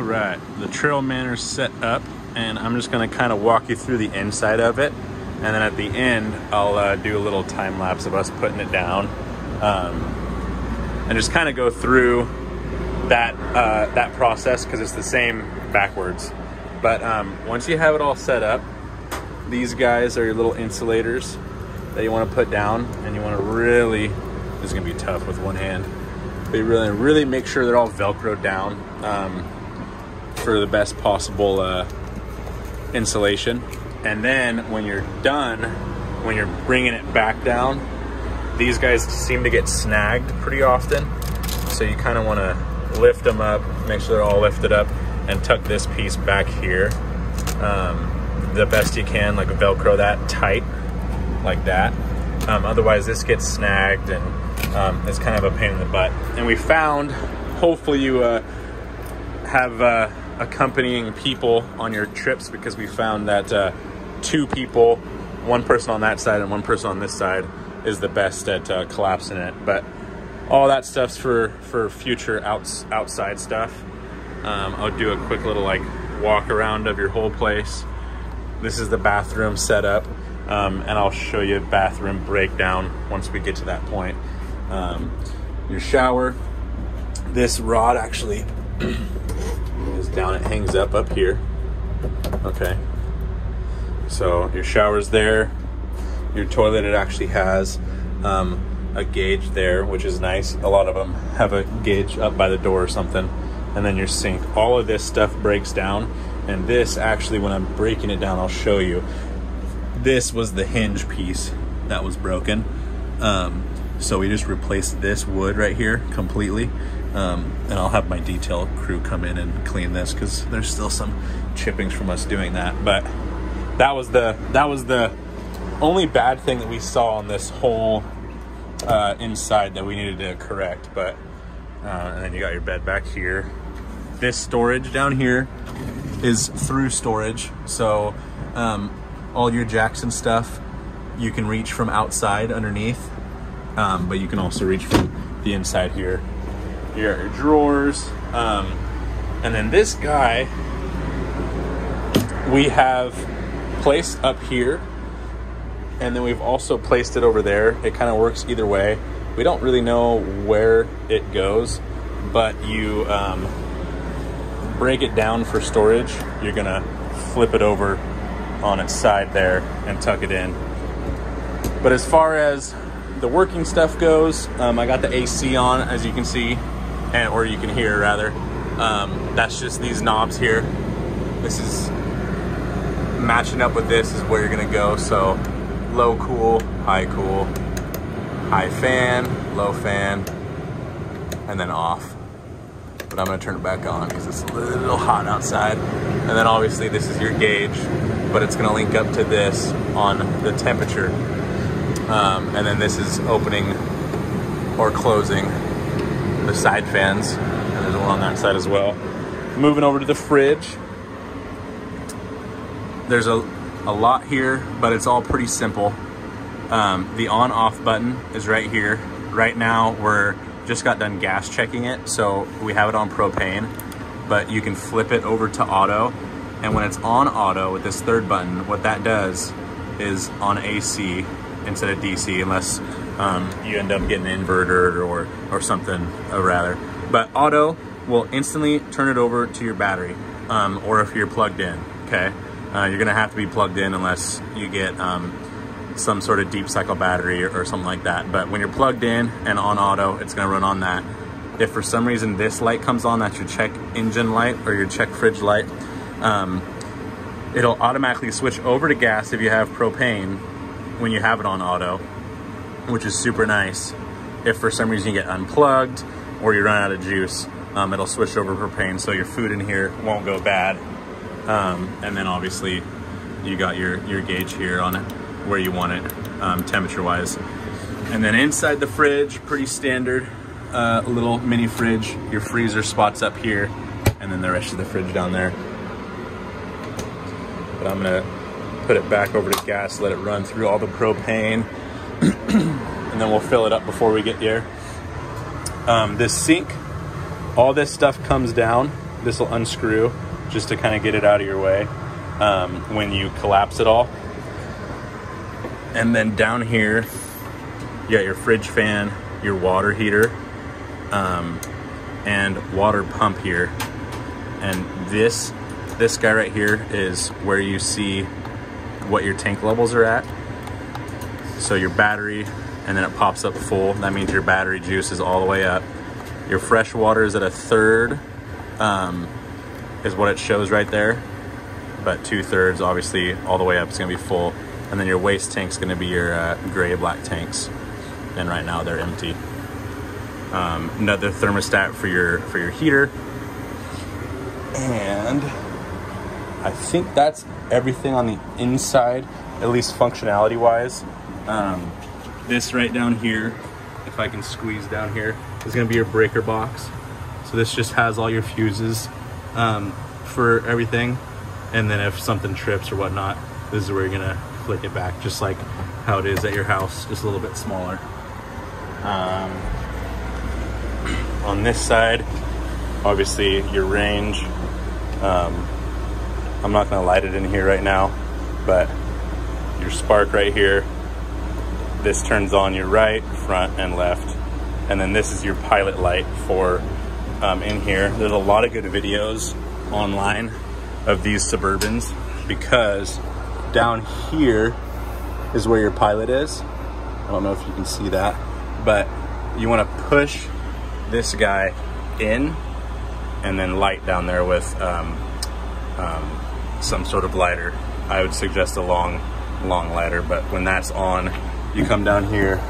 All right, the trail Manor's set up, and I'm just gonna kind of walk you through the inside of it, and then at the end, I'll do a little time lapse of us putting it down, and just kind of go through that that process, because it's the same backwards. But once you have it all set up, these guys are your little insulators that you want to put down, and you want to really, this is gonna be tough with one hand, but you really make sure they're all Velcroed down for the best possible insulation. And then when you're done, when you're bringing it back down, these guys seem to get snagged pretty often, so you kind of want to lift them up, make sure they're all lifted up, and tuck this piece back here the best you can, like Velcro that tight like that. Otherwise this gets snagged, and it's kind of a pain in the butt. And we found, hopefully you have accompanying people on your trips, because we found that 2 people, one person on that side and one person on this side, is the best at collapsing it. But all that stuff's for future outside stuff. I'll do a quick little like walk around of your whole place. This is the bathroom setup, and I'll show you a bathroom breakdown once we get to that point. Your shower, this rod actually is down, it hangs up here. Okay, so your shower's there. Your toilet, it actually has a gauge there, which is nice. A lot of them have a gauge up by the door or something. And then your sink, all of this stuff breaks down. And this actually, when I'm breaking it down, I'll show you, this was the hinge piece that was broken. So we just replaced this wood right here completely. And I'll have my detail crew come in and clean this, because there's still some chippings from us doing that. But that was the only bad thing that we saw on this whole inside that we needed to correct. But and then you got your bed back here. This storage down here is through storage, so all your jacks and stuff you can reach from outside underneath, but you can also reach from the inside here. Your drawers, and then this guy we have placed up here, and then we've also placed it over there. It kind of works either way. We don't really know where it goes, but you break it down for storage. You're gonna flip it over on its side there and tuck it in. But as far as the working stuff goes, I got the AC on, as you can see, or you can hear rather. That's just these knobs here. This is matching up with this is where you're gonna go. So low cool, high fan, low fan, and then off. But I'm gonna turn it back on because it's a little hot outside. And then obviously this is your gauge, but it's gonna link up to this on the temperature. And then this is opening or closing the side fans. And there's one on that side as well. Moving over to the fridge. There's a lot here, but it's all pretty simple. The on-off button is right here. Right now, we're just got done gas checking it, so we have it on propane, but you can flip it over to auto. And when it's on auto with this third button, what that does is on AC instead of DC, unless you end up getting an inverter or something rather. But auto will instantly turn it over to your battery, or if you're plugged in, okay? You're gonna have to be plugged in unless you get some sort of deep cycle battery or something like that. But when you're plugged in and on auto, it's gonna run on that. If for some reason this light comes on, that's your check engine light or your check fridge light, it'll automatically switch over to gas if you have propane when you have it on auto, which is super nice. If for some reason you get unplugged or you run out of juice, it'll switch over to propane, so your food in here won't go bad. And then obviously you got your gauge here on it where you want it, temperature wise. And then inside the fridge, pretty standard, little mini fridge. Your freezer spots up here, and then the rest of the fridge down there. But I'm gonna put it back over to gas, let it run through all the propane, and then we'll fill it up before we get there. This sink, all this stuff comes down this will unscrew just to kind of get it out of your way when you collapse it all. And then down here, you got your fridge fan, your water heater, and water pump here. And this guy right here is where you see what your tank levels are at. So your battery, and then it pops up full. That means your battery juice is all the way up. Your fresh water is at 1/3, is what it shows right there. But 2/3, obviously, all the way up is gonna be full. And then your waste tank's gonna be your gray-black tanks. And right now they're empty. Another thermostat for your heater. And I think that's everything on the inside, at least functionality wise. This right down here, if I can squeeze down here, is gonna be your breaker box. So this just has all your fuses for everything. And then if something trips or whatnot, this is where you're gonna flick it back, just like how it is at your house, just a little bit smaller. On this side, obviously your range. I'm not gonna light it in here right now, but your spark right here, this turns on your right, front, and left. And then this is your pilot light for in here. There's a lot of good videos online of these Suburbans, because down here is where your pilot is. I don't know if you can see that, but you wanna push this guy in and then light down there with some sort of lighter. I would suggest a long lighter, but when that's on, you come down here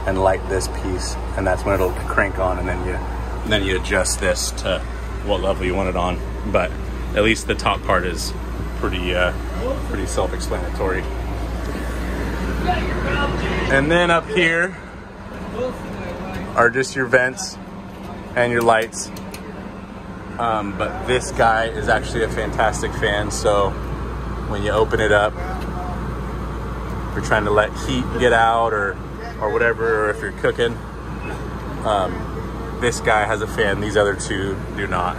and light this piece, and that's when it'll crank on, and then you adjust this to what level you want it on. But at least the top part is pretty self-explanatory. And then up here are just your vents and your lights. But this guy is actually a fantastic fan, so when you open it up, if you're trying to let heat get out or whatever, or if you're cooking, this guy has a fan. These other two do not.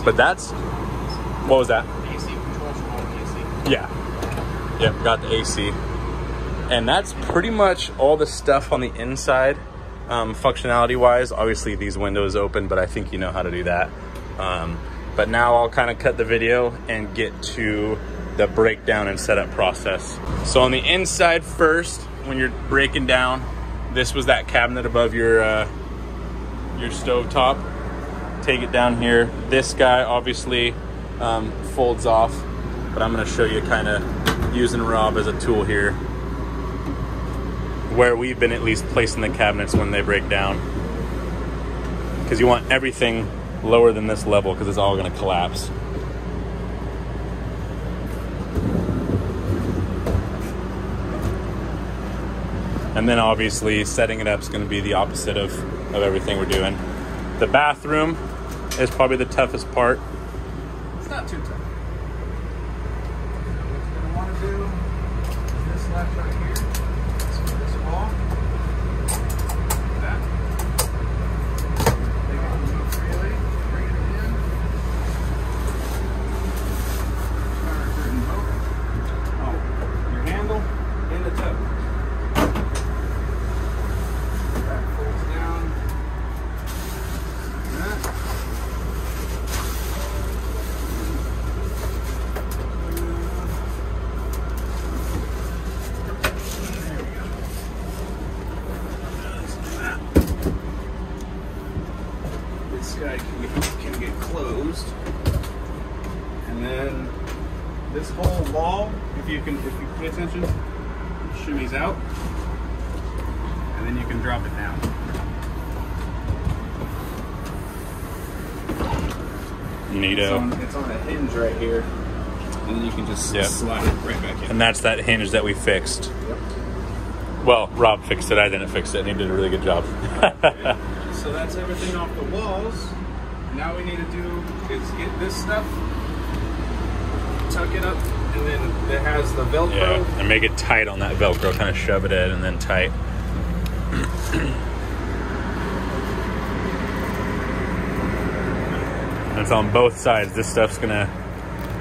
But that's, what was that? AC controls from all the AC. Yeah. Yep, got the AC. And that's pretty much all the stuff on the inside. Functionality wise, obviously these windows open, but I think you know how to do that. But now I'll kind of cut the video and get to the breakdown and setup process. So on the inside first, when you're breaking down, this was that cabinet above your stove top. Take it down here. This guy obviously folds off, but I'm gonna show you kind of using Rob as a tool here, where we've been at least placing the cabinets when they break down, because you want everything lower than this level, because it's all going to collapse. And then obviously setting it up is going to be the opposite of everything we're doing. The bathroom is probably the toughest part. It's not too tough. What you're going to want to do is this left right here. This wall. That. Take it and move freely. Bring it in. Shower curtain open. Oh, your handle in the tub. That folds down. Like that. This guy can get closed, and then this whole wall, if you pay attention, shimmies out, and then you can drop it down. Neato. It's on a hinge right here, and then you can just slide it right back in. And that's that hinge that we fixed. Yep. Well, Rob fixed it. I didn't fix it, and he did a really good job. Okay. So that's everything off the walls. Now we need to do is get this stuff, tuck it up, and then it has the Velcro. Yeah, and make it tight on that Velcro. Kind of shove it in and then tight. And it's on both sides. This stuff's gonna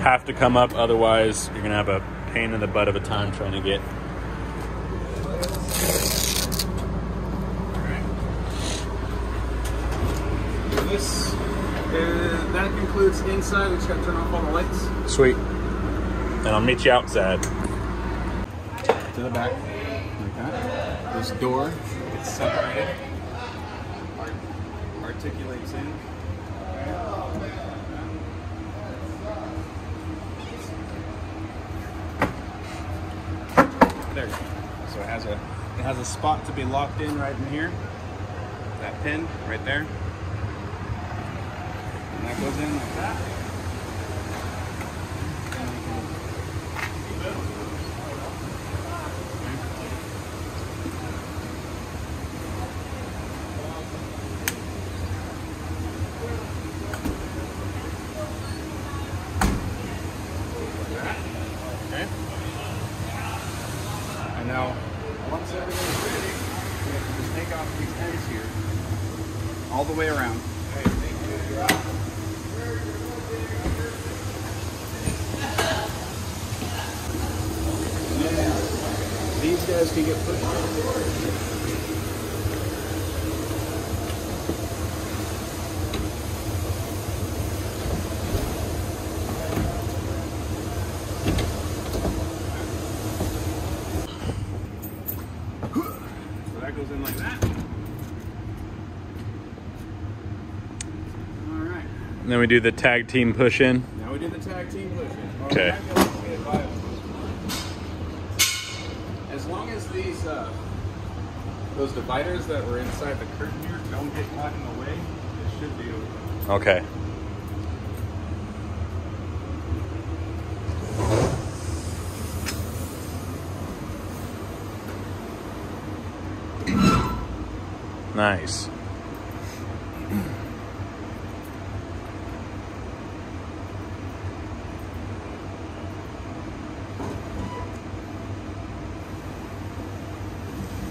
have to come up, otherwise you're gonna have a pain in the butt of a time trying to get. That concludes inside. We just gotta turn off all the lights. Sweet. And I'll meet you outside. To the back, like that. This door gets separated, articulates in. There you go. So it has a spot to be locked in right in here. That pin right there. And that goes in like that. Okay. And now, once everything's ready, we have to just take off these ends here, all the way around. And then these guys can get pushed. That goes in like that. All right. And then we do the tag team push in. Now we do the tag team push in. Okay. As long as these those dividers that were inside the curtain here don't get caught in the way, it should be okay. Okay. Nice.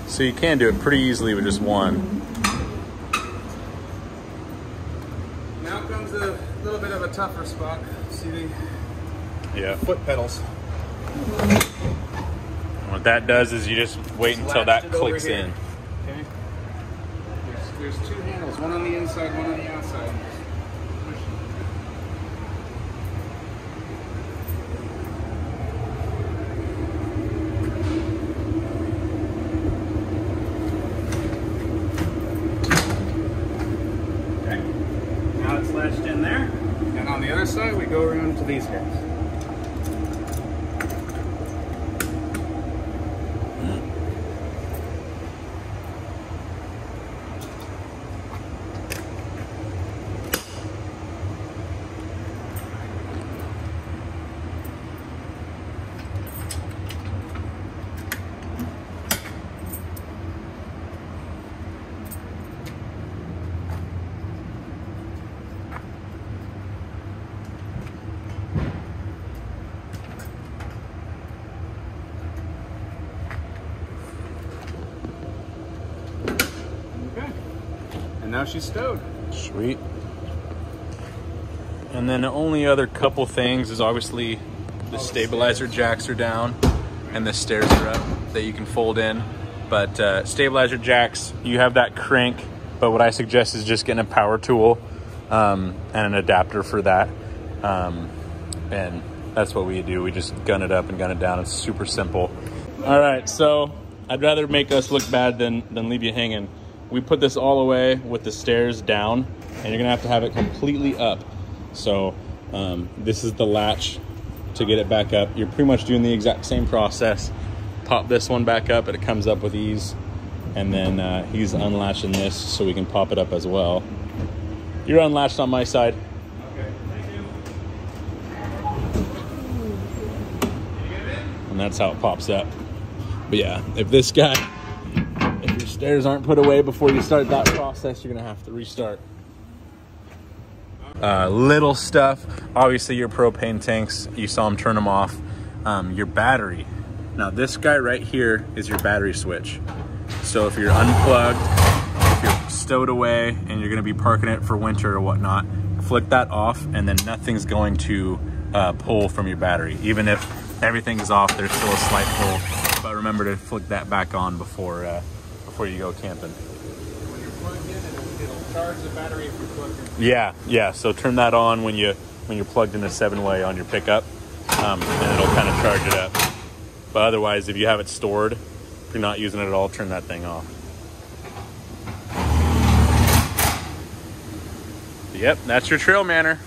So you can do it pretty easily with just one. Now comes a little bit of a tougher spot. See the foot pedals. What that does is you just wait until that clicks in. Okay. There's two handles, one on the inside, one on the outside. Okay. Now it's latched in there. And on the other side, we go around to these guys. And now she's stowed. Sweet. And then the only other couple things is obviously the stabilizer jacks are down and the stairs are up that you can fold in. But stabilizer jacks, you have that crank, but what I suggest is just getting a power tool and an adapter for that. And that's what we do. We just gun it up and gun it down. It's super simple. All right, so I'd rather make us look bad than leave you hanging. We put this all away with the stairs down, and you're gonna have to have it completely up. So this is the latch to get it back up. You're pretty much doing the exact same process. Pop this one back up and it comes up with ease. And then he's unlatching this so we can pop it up as well. You're unlatched on my side. Okay, thank you. And that's how it pops up. But yeah, if your stairs aren't put away before you start that process, you're gonna have to restart. Little stuff, obviously your propane tanks, you saw them turn them off. Your battery. Now this guy right here is your battery switch. So if you're unplugged, if you're stowed away and you're gonna be parking it for winter or whatnot, flick that off, and then nothing's going to pull from your battery. Even if everything's off, there's still a slight pull. But remember to flick that back on before you go camping. When you're plugged in, it'll charge the battery if you're plugged in. Yeah. So turn that on when you're plugged in a 7-way on your pickup, and it'll kind of charge it up. But otherwise, if you have it stored, if you're not using it at all, turn that thing off. Yep, that's your trail manor.